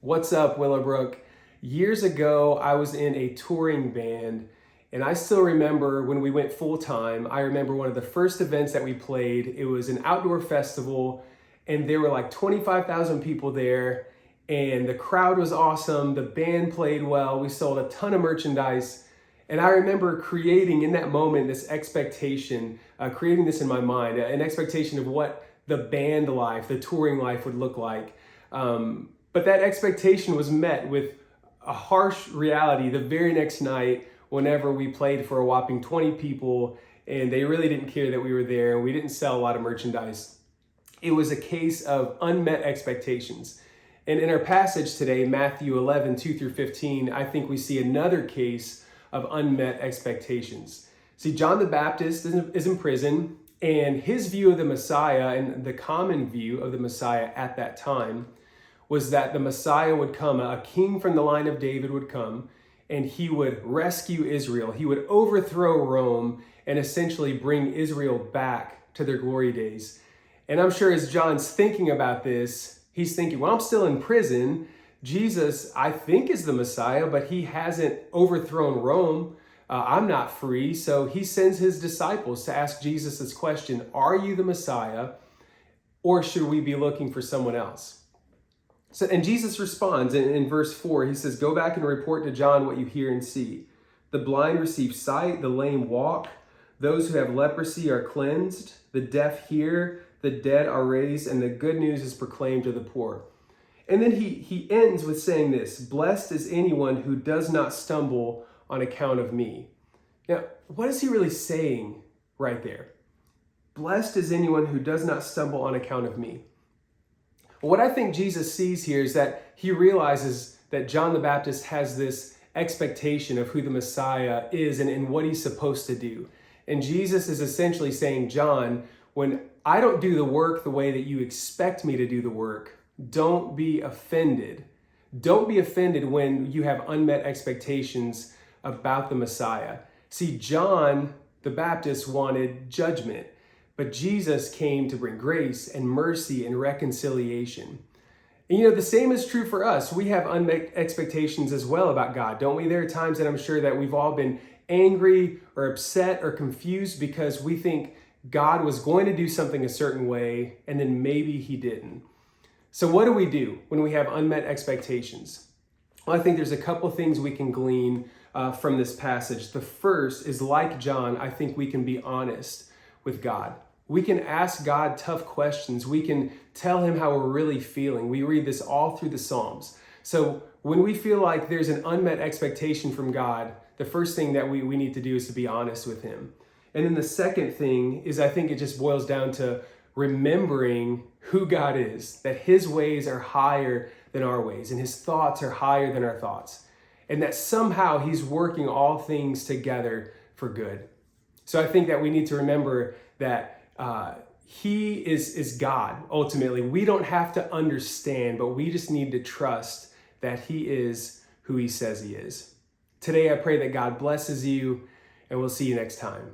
What's up, Willowbrook? Years ago, I was in a touring band, and I still remember when we went full time. I remember one of the first events that we played. It was an outdoor festival, and there were like 25,000 people there, and the crowd was awesome. The band played well. We sold a ton of merchandise, and I remember creating in that moment this expectation, creating this in my mind, an expectation of what the band life, the touring life would look like. But that expectation was met with a harsh reality the very next night whenever we played for a whopping 20 people and they really didn't care that we were there and we didn't sell a lot of merchandise. It was a case of unmet expectations. And in our passage today, Matthew 11, 2 through 15, I think we see another case of unmet expectations. See, John the Baptist is in prison, and his view of the Messiah and the common view of the Messiah at that time was that the Messiah would come, a king from the line of David would come, and he would rescue Israel. He would overthrow Rome and essentially bring Israel back to their glory days. And I'm sure as John's thinking about this, he's thinking, well, I'm still in prison. Jesus, I think, is the Messiah, but he hasn't overthrown Rome. I'm not free. So he sends his disciples to ask Jesus this question: are you the Messiah, or should we be looking for someone else? So, and Jesus responds in verse 4. He says, go back and report to John what you hear and see. The blind receive sight, the lame walk, those who have leprosy are cleansed, the deaf hear, the dead are raised, and the good news is proclaimed to the poor. And then he ends with saying this: blessed is anyone who does not stumble on account of me. Now, what is he really saying right there? Blessed is anyone who does not stumble on account of me. What I think Jesus sees here is that he realizes that John the Baptist has this expectation of who the Messiah is and what he's supposed to do. And Jesus is essentially saying, John, when I don't do the work the way that you expect me to do the work, don't be offended. Don't be offended when you have unmet expectations about the Messiah. See, John the Baptist wanted judgment, but Jesus came to bring grace and mercy and reconciliation. And the same is true for us. We have unmet expectations as well about God, don't we? There are times that I'm sure that we've all been angry or upset or confused because we think God was going to do something a certain way and then maybe he didn't. So what do we do when we have unmet expectations? Well, I think there's a couple things we can glean from this passage. The first is, like John, I think we can be honest with God. We can ask God tough questions. We can tell him how we're really feeling. We read this all through the Psalms. So when we feel like there's an unmet expectation from God, the first thing that we need to do is to be honest with him. And then the second thing is, I think it just boils down to remembering who God is, that his ways are higher than our ways and his thoughts are higher than our thoughts, and that somehow he's working all things together for good. So I think that we need to remember that he is God, ultimately. We don't have to understand, but we just need to trust that he is who he says he is. Today, I pray that God blesses you, and we'll see you next time.